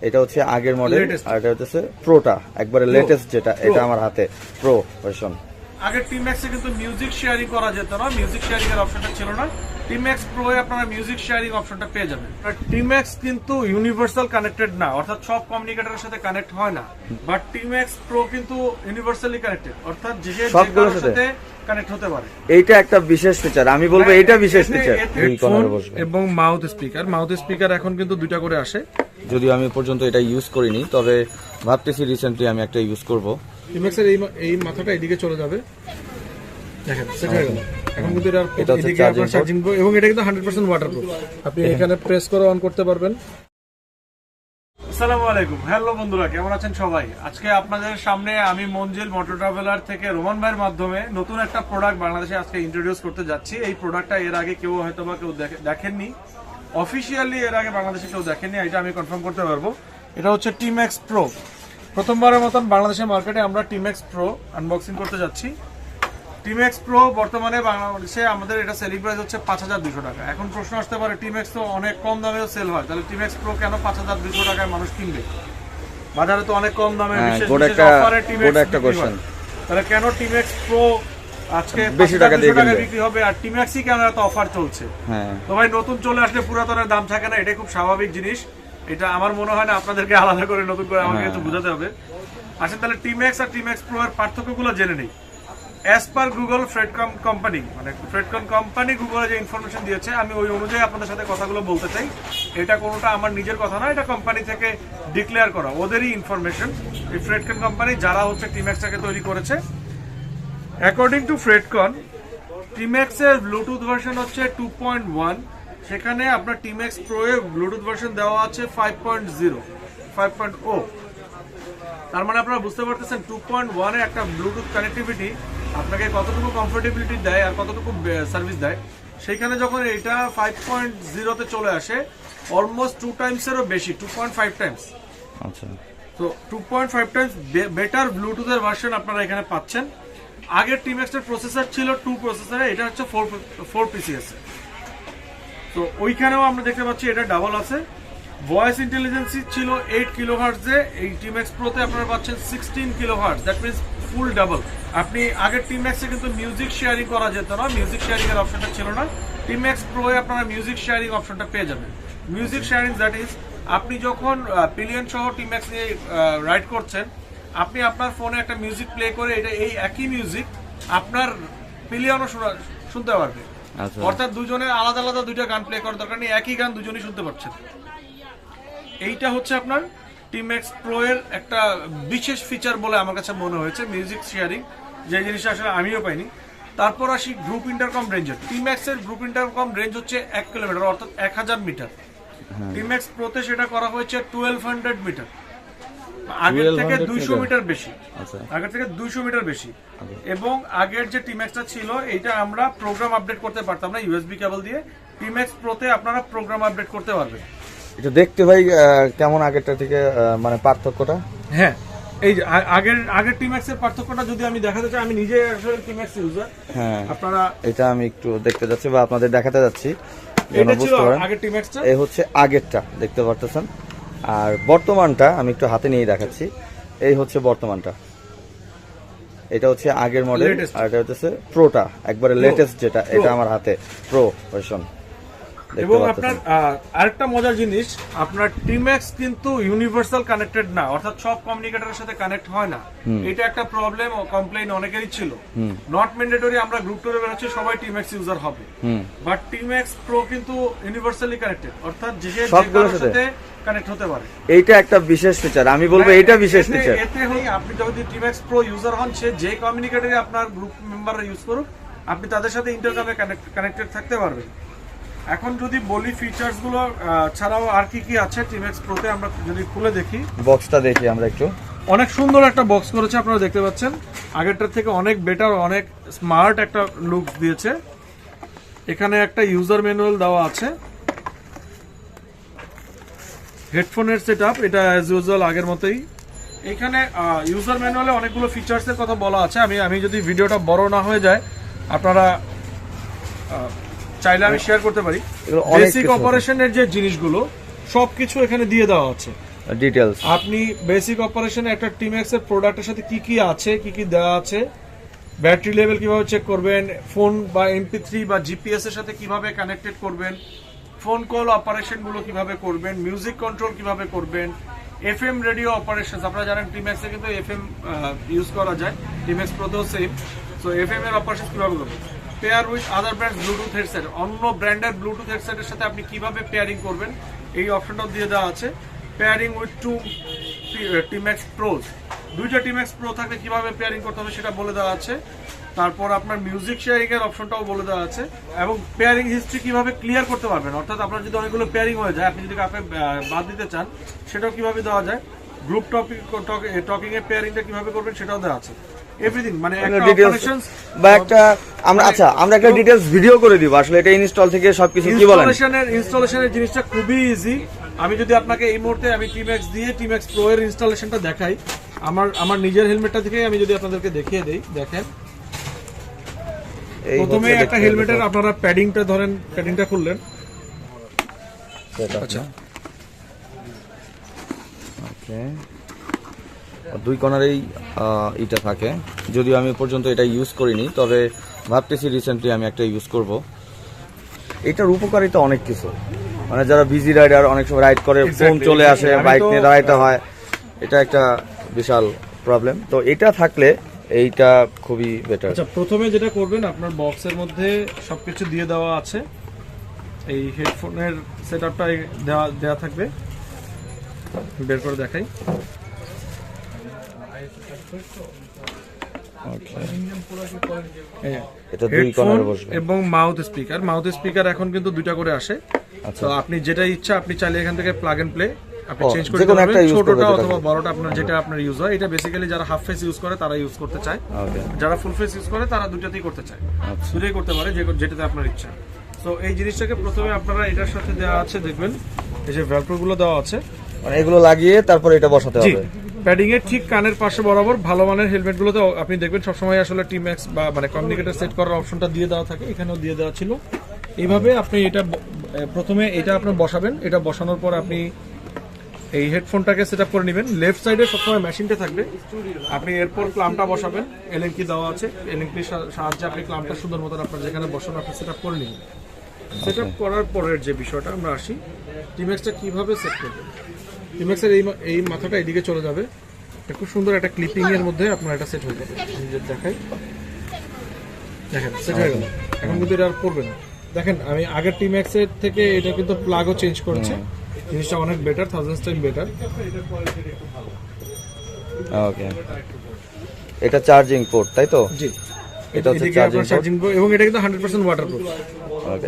এটা হচ্ছে আগের মডেল, আর এটা হচ্ছে প্রোটা, একবারে লেটেস্ট যেটা, এটা আমার হাতে প্রো ভার্সন। আগে TMAX এ কিন্তু মিউজিক শেয়ারিং করা যেত না, মিউজিক শেয়ারিং এর অপশনটা ছিল না। TMAX-PRO এ আপনারা মিউজিক শেয়ারিং অপশনটা পেয়ে যাবেন। TMAX কিন্তু ইউনিভার্সাল কানেক্টেড না, অর্থাৎ সব কমিউনিকেটরের সাথে কানেক্ট হয় না, বাট TMAX-PRO কিন্তু ইউনিভার্সালি কানেক্টেড, অর্থাৎ যে সবগুলোর সাথে কানেক্ট হতে পারে। এইটা একটা বিশেষ ফিচার, আমি বলবো এটা বিশেষ ফিচার। এবং মাউথ স্পিকার এখন কিন্তু দুইটা করে আসে, যদিও আমি পর্যন্ত এটা ইউজ করিনি, তবে ভাবতেছি রিসেন্টলি আমি একটা ইউজ করব। TMAX এর এই মাথাটা এদিকে চলে যাবে, দেখেন সেট হয়ে গেল। এখন কিন্তু এটা এদিকে আপনার চার্জিং, এবং এটা কিন্তু 100% ওয়াটারপ্রুফ। আপনি এখানে প্রেস করে অন করতে পারবেন। আসসালামু আলাইকুম, হ্যালো বন্ধুরা, কেমন আছেন সবাই? আজকে আপনাদের সামনে আমি মঞ্জিল মোটো ট্রাভেলার থেকে রোমান ভাইয়ের মাধ্যমে নতুন একটা প্রোডাক্ট বাংলাদেশে আজকে ইন্ট্রোডিউস করতে যাচ্ছি। এই প্রোডাক্টটা এর আগে কেউ হয়তো বা কেউ দেখেননি, অফিসিয়ালি এর আগে বাংলাদেশে কেউ দেখেননি, এটা আমি কনফার্ম করতে পারবো। এটা হচ্ছে TMAX-PRO। প্রথমবারের মতন বাংলাদেশের মার্কেটে আমরা TMAX-PRO আনবক্সিং করতে যাচ্ছি। TMAX-PRO বর্তমানে বাংলাদেশে আমাদের এটা সেলিং প্রাইস হচ্ছে 5200 টাকা। এখন প্রশ্ন আসতে পারে, TMAX তো অনেক কম দামেও সেল হয়, তাহলে TMAX-PRO কেন 5200 টাকায় মানুষ কিনবে? বাজারে তো অনেক কম দামে বিশেষ অফারে TMAX তাহলে কেন TMAX-PRO আজকে বেশি টাকা দিয়ে বিক্রি হবে, আর TMAX-ই কেন এত অফার চলছে? তো ভাই, নতুন চলে আসলে পুরাতনের দাম থাকে না, এটা খুব স্বাভাবিক জিনিস। এটা আমার মনে হয় না আপনাদেরকে আলাদা করে নতুন করে আমাকে একটু বোঝাতে হবে। আসলে তাহলে TMAX আর TMAX-PRO এর পার্থক্যগুলো জেনে নেই। অ্যাজ পার গুগল ফ্রেডকম কোম্পানি, মানে ফ্রেডকম কোম্পানি গুগলে যে ইনফরমেশন দিয়েছে, আমি ওই অনুযায়ী আপনাদের সাথে কথাগুলো বলতে চাই। এটা কোনোটা আমার নিজের কথা না, এটা কোম্পানি থেকে ডিক্লেয়ার করা, ওদেরই ইনফরমেশন। এই ফ্রেডকম কোম্পানি যারা হচ্ছে TMAX-টাকে তৈরি করেছে, অ্যাকর্ডিং টু ফ্রেডকন, TMAX এর ব্লুটুথ ভার্সন হচ্ছে 2.1, সেখানে আপনার TMAX-PRO এর ব্লুটুথ ভার্সন দেওয়া আছে 5.0। তার মানে আপনারা বুঝতে পারতেছেন 2.1 এ একটা ব্লুটুথ কানেক্টিভিটি আপনাকে কতটুকু কমফোর্টেবিলিটি দেয় আর কতটুকু সার্ভিস দেয়। সেইখানে যখন এটা 5.0 তে চলে আসে, অলমোস্ট 2 টাইমসেরও বেশি, 2.5 টাইমস। আচ্ছা, তো 2.5 টাইমস বেটার ব্লুটুথের ভার্সন আপনারা এখানে পাচ্ছেন। আগের TMAX এর প্রসেসর ছিল 2 প্রসেসরে, এটা হচ্ছে 4 PCS। তো ওইখানেও আমরা দেখতে পাচ্ছি এটা ডাবল আছে। ভয়েস ইন্টেলিজেন্সি ছিল 8 কিলোহার্টজে, এই TMAX-PRO তে আপনারা পাচ্ছেন 16 kilohertz, that means full double. আপনি আগের TMAX-এ কিন্তু মিউজিক শেয়ারিং করা যেত না, মিউজিক শেয়ারিং এর অপশনটা ছিল না। TMAX-PRO এ আপনারা মিউজিক শেয়ারিং অপশনটা পেয়ে যাবেন। মিউজিক শেয়ারিং দ্যাট ইজ, আপনি যখন পিলিয়ন সহ TMAX নিয়ে রাইড করছেন, আপনি আপনার ফোনে একটা মিউজিক প্লে করে এটা এই একই মিউজিক আপনার পিলিয়নও শুনতে পারবে। অর্থাৎ দুজনের আলাদা আলাদা দুইটা গান প্লে করার দরকার নেই, একই গান দুজনই শুনতে পাচ্ছেন। এইটা হচ্ছে আপনার TMAX-PRO এর একটা বিশেষ ফিচার বলে আমার কাছে মনে হয়েছে, মিউজিক শেয়ারিং, যে জিনিসটা আসলে আমিও পাইনি। তারপর আসি গ্রুপ ইন্টারকম রেঞ্জের। TMAX এর গ্রুপ ইন্টারকম রেঞ্জ হচ্ছে 1 কিলোমিটার, অর্থাৎ 1000 মিটার। TMAX-PRO তে সেটা করা হয়েছে 1200 মিটার, আগের থেকে 200 মিটার বেশি, আগের থেকে 200 মিটার বেশি। এবং আগের যে TMAX-টা ছিল, এটা আমরা প্রোগ্রাম আপডেট করতে পারতাম না USB কেবল দিয়ে। TMAX-PRO তে আপনারা প্রোগ্রাম আপডেট করতে পারবেন। এটা দেখতে ভাই কেমন আগেরটা থেকে, মানে পার্থক্যটা? হ্যাঁ, এই যে আগের TMAX এর পার্থক্যটা যদি আমি দেখাতে চাই, আমি নিজে আসলে TMAX ইউজার। হ্যাঁ, আপনারা এটা আমি একটু দেখতে যাচ্ছি বা আপনাদের দেখাতে যাচ্ছি, এটা ছিল আগের TMAX-টা, এই হচ্ছে আগেরটা দেখতে পারতেছেন। আর বর্তমানটা আমি একটু হাতে নিয়ে দেখাচ্ছি, এই হচ্ছে বর্তমানটা। এটা হচ্ছে আগের মডেল, আর এটা হচ্ছে প্রোটা, একবারে লেটেস্ট যেটা, এটা আমার হাতে প্রো ভার্সন। এবং আপনার আরেকটা মজার জিনিস, আপনার TMAX কিন্তু ইউনিভার্সাল কানেক্টেড না, অর্থাৎ সব কমিউনিকেটরের সাথে কানেক্ট হয় না। এটা একটা প্রবলেম ও কমপ্লেইন অনেকেরই ছিল। নট ম্যান্ডেটরি আমরা গ্রুপ টুরে বেরোচ্ছি সবাই TMAX ইউজার হবে, বাট TMAX-PRO কিন্তু ইউনিভার্সালি কানেক্টেড, অর্থাৎ যে সবগুলোর সাথে কানেক্ট হতে পারে। এইটা একটা বিশেষ ফিচার, আমি বলবো এটা বিশেষ ফিচার। এতে হই আপনি যদি TMAX-PRO ইউজার হন, সে যে কমিউনিকেটরে আপনার গ্রুপ মেম্বাররা ইউজ করুক, আপনি তাদের সাথে ইন্টারকামে কানেক্টেড থাকতে পারবেন। এখন যদি বলি ফিচার্স গুলো ছাড়াও আর কি কি আছে TMAX-PRO তে, আমরা যদি খুলে দেখি, বক্সটা দেখি আমরা একটু। অনেক সুন্দর একটা বক্স করেছে, আপনারা দেখতে পাচ্ছেন আগেরটার থেকে অনেক বেটার, অনেক স্মার্ট একটা লুক দিয়েছে। এখানে একটা ইউজার ম্যানুয়াল দেওয়া আছে, হেডফোনের সেটআপ, এটা অ্যাজ ইউজুয়াল আগের মতোই। এখানে ইউজার ম্যানুয়ালে অনেকগুলো ফিচার্স এর কথা বলা আছে। আমি যদি ভিডিওটা বড় না হয়ে যায়, আপনারা চাইলে আমি শেয়ার করতে পারি। বেসিক অপারেশনের যে জিনিসগুলো সবকিছু এখানে দিয়ে দেওয়া আছে। ডিটেইলস। আপনি বেসিক অপারেশনে একটা টিএমএক্স এর প্রোডাক্টের সাথে কি কি আছে, কি কি দেওয়া আছে, ব্যাটারি লেভেল কিভাবে চেক করবেন, ফোন বা MP3 বা জিপিএস এর সাথে কিভাবে কানেক্টেড করবেন, ফোন কল অপারেশন গুলো কিভাবে করবেন, মিউজিক কন্ট্রোল কিভাবে করবেন, FM রেডিও অপারেশন। আপনারা জানেন TMAX এ কিন্তু FM ইউজ করা যায়, TMAX-PRO তেও সেম। সো FM এর অপারেশন কিভাবে করবেন, pair with other brand Bluetooth headset, অন্য ব্র্যান্ডের ব্লুটুথ হেডসেটের সাথে আপনি কিভাবে পেয়ারিং করবেন এই অপশনটাও দিয়ে দেওয়া আছে। পেয়ারিং উইথ 2 TMAX-PRO, দুইটা TMAX-PRO থাকলে কিভাবে পেয়ারিং করতে হবে সেটা বলে দেওয়া আছে। তারপর আপনার মিউজিক শেয়ারিং এর অপশনটাও বলে দেওয়া আছে, এবং পেয়ারিং হিস্ট্রি কিভাবে ক্লিয়ার করতে পারবেন, অর্থাৎ আপনার যদি অনেকগুলো পেয়ারিং হয়ে যায়, আপনি যদি কাউকে বাদ দিতে চান সেটাও কিভাবে দেওয়া যায়, গ্রুপ টকিং এর পেয়ারিংটা কিভাবে করবেন সেটাও দেওয়া আছে। এভরিথিং মানে একটা অপারেশনস বা একটা আমরা একটা ডিটেইলস ভিডিও করে দিব আসলে এটা ইনস্টল থেকে সবকিছু কি বলেন। ইনস্টলেশনের জিনিসটা খুবই ইজি। আমি যদি আপনাকে এই মুহূর্তে আমি TMAX দিয়ে TMAX-PRO এর ইনস্টলেশনটা দেখাই, আমার নিজের হেলমেটটা থেকে আমি যদি আপনাদেরকে দেখিয়ে দেই, দেখেন প্রথমে একটা হেলমেটের আপনারা প্যাডিংটা ধরেন, প্যাডিংটা খুললেন, আচ্ছা ওকে, দুই কর্নারেই এটা থাকে, যদিও আমি পর্যন্ত এটা ইউজ করিনি, তবে ভাবতেছি রিসেন্টলি আমি একটা ইউজ করব। এটার উপকারিতা অনেক কিছু, মানে যারা বিজি রাইডার অনেক সময় রাইড করে ফোন চলে আসে, বাইক নিয়ে দাঁড়াইতে হয়, এটা একটা বিশাল প্রবলেম। তো এটা থাকলে এইটা খুবই বেটার। আচ্ছা, প্রথমে যেটা করবেন, আপনার বক্সের মধ্যে সবকিছু দিয়ে দেওয়া আছে, এই হেডফোনের সেটআপটা দেওয়া থাকবে, বের করে দেখাই। এটা দুই কর্নারে বসবে এবং মাউথ স্পিকার এখন কিন্তু দুইটা করে আসে। তো আপনি যেটা ইচ্ছা আপনি চাইলে এখান থেকে প্লাগ এন্ড প্লে আপনি চেঞ্জ করতে পারবেন, ছোটটা অথবা বড়টা আপনার যেটা আপনার ইউজ হয়। এটা বেসিক্যালি যারা হাফ ফেস ইউজ করে তারা ইউজ করতে চায়, যারা ফুল ফেস ইউজ করে তারা দুটাতেই করতে চায়, দুটোই করতে পারে, যেটাতে আপনার ইচ্ছা। তো এই জিনিসটাকে প্রথমে আপনারা এটার সাথে দেওয়া আছে, দেখবেন এই যে ভ্যালক্রো গুলো দেওয়া আছে, মানে এগুলো লাগিয়ে তারপর এটা বসাতে হবে। প্যাডিং এর ঠিক কানের পাশে বরাবর ভালো মানের হেলমেট গুলোতে আপনি দেখবেন সবসময় আসলে TMAX বা মানে কমিউনিকেটর সেট করার অপশনটা দিয়ে দেওয়া থাকে, এখানেও দিয়ে দেওয়া ছিল। এইভাবে আপনি এটা প্রথমে এটা আপনার বসাবেন, এটা বসানোর পর আপনি এই হেডফোনটাকে সেটআপ করে নেবেন। লেফট সাইডে সবসময় মেশিনটা থাকবে, আপনি এরপর ক্লাম্পটা বসাবেন, এলএনকি দেওয়া আছে, এলএনকির সাহায্যে আপনি ক্লাম্পটা সুন্দর মতন আপনার যেখানে বসানো আপনি সেটআপ করে নেবেন। সেটআপ করার পরের যে বিষয়টা আমরা আসি, TMAX-টা কিভাবে সেট করবেন। TMAX-এর এই মাথাটা এদিকে চলে যাবে, খুব সুন্দর একটা ক্লিপিং এর মধ্যে আপনার এটা সেট হয়ে যাবে। দেখাই, দেখেন সেট হয়ে গেল। এখন কিন্তু এটা আর করবে না। দেখেন আমি আগের TMAX-এর থেকে এটা কিন্তু প্লাগও চেঞ্জ করেছে, জিনিসটা অনেক বেটার, 1000 টাইম বেটার। ওকে, এটা চার্জিং পোর্ট তাই তো? জি, এটা হচ্ছে চার্জিং পোর্ট এবং এটা কিন্তু 100% ওয়াটারপ্রুফ।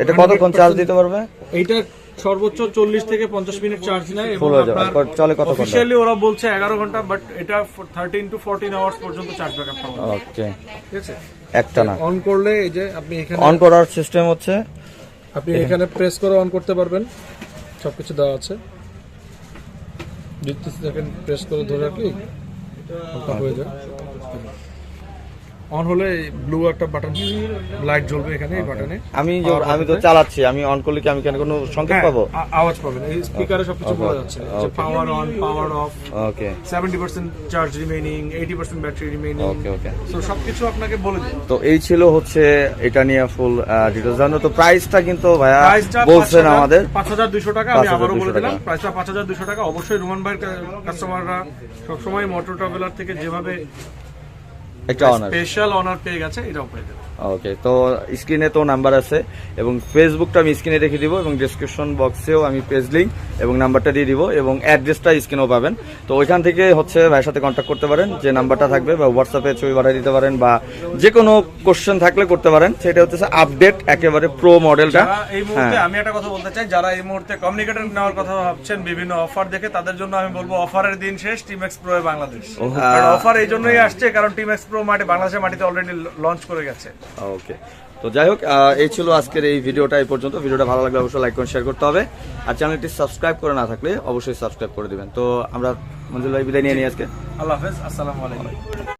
এটা কতক্ষণ চার্জ দিতে পারবে? এইটা সর্বোচ্চ 40 থেকে 50 মিনিট চার্জ নেয় এবং আপনার চলে কত ঘন্টা? অফিশিয়ালি ওরা বলছে 11 ঘন্টা, বাট এটা 13 টু 14 আওয়ার্স পর্যন্ত চার্জ ব্যাকআপ পাবে। ওকে, ঠিক আছে। একটা না অন করলে এই যে আপনি এখানে অন করার সিস্টেম হচ্ছে, আপনি এখানে প্রেস করে অন করতে পারবেন, সবকিছু দেওয়া আছে। দেখেন প্রেস করে ধরে রাখলেই হয়ে যায়। অন হলে ব্লু একটা বাটন লাইট জ্বলবে এখানে, এই বাটনে। আমি তো চালাচ্ছি, আমি অন করলে কি আমি কেন কোনো সংকেত পাবো? আওয়াজ পাবেন, এই স্পিকারে সবকিছু বলা যাচ্ছে যে power on, power of, okay, 70% charge remaining, 80% battery remaining. Okay okay, so সবকিছু আপনাকে বলে দিই। তো এই ছিল হচ্ছে এটা নিয়ে ফুল ডিটেইলস জানো। তো প্রাইসটা কিন্তু ভাইয়া বলছেন আমাদের 5200 টাকা। আমি আবারও বলে দিলাম প্রাইসটা 5200 টাকা। অবশ্যই রুমান ভাইয়ের কাস্টমাররা সবসময় মোটো ট্রাভেলার থেকে যেভাবে একটা স্পেশাল অনার পেয়ে গেছে, এটাও পেয়ে যাবে। ওকে, তো স্ক্রিনে তো নাম্বার আছে এবং ফেসবুকটা আমি স্ক্রিনে রেখে দিব এবং ডেসক্রিপশন বক্সেও আমি পেজ লিংক এবং নাম্বারটা দিয়ে দিব এবং অ্যাড্রেসটা স্ক্রিনেও পাবেন। তো ওইখান থেকে হচ্ছে ভাইয়ের সাথে কন্ট্যাক্ট করতে পারেন, যে নাম্বারটা থাকবে, বা হোয়াটসঅ্যাপে ছবি পাঠিয়ে দিতে পারেন, বা যে কোনো কোশ্চেন থাকলে করতে পারেন। সেটা হচ্ছে আপডেট একেবারে প্রো মডেলটা। এই মুহূর্তে আমি একটা কথা বলতে চাই, যারা এই মুহূর্তে কমিউনিকেটর নেওয়ার কথা ভাবছেন বিভিন্ন অফার দেখে, তাদের জন্য আমি বলবো অফারের দিন শেষ TMAX-PRO এ বাংলাদেশ। অফার এই জন্যই আসছে কারণ TMAX-PRO বাংলাদেশের মাটিতে অলরেডি লঞ্চ করে গেছে। ওকে, তো যাই হোক, এই ছিল আজকের এই ভিডিওটা। এই পর্যন্ত ভিডিওটা ভালো লাগলে অবশ্যই লাইক করে শেয়ার করতে হবে, আর চ্যানেলটি সাবস্ক্রাইব করে না থাকলে অবশ্যই সাবস্ক্রাইব করে দিবেন। তো আমরা মঞ্জুল ভাই বিদায় নিয়ে নিই আজকে। আল্লাহ হাফেজ, আসসালামু আলাইকুম।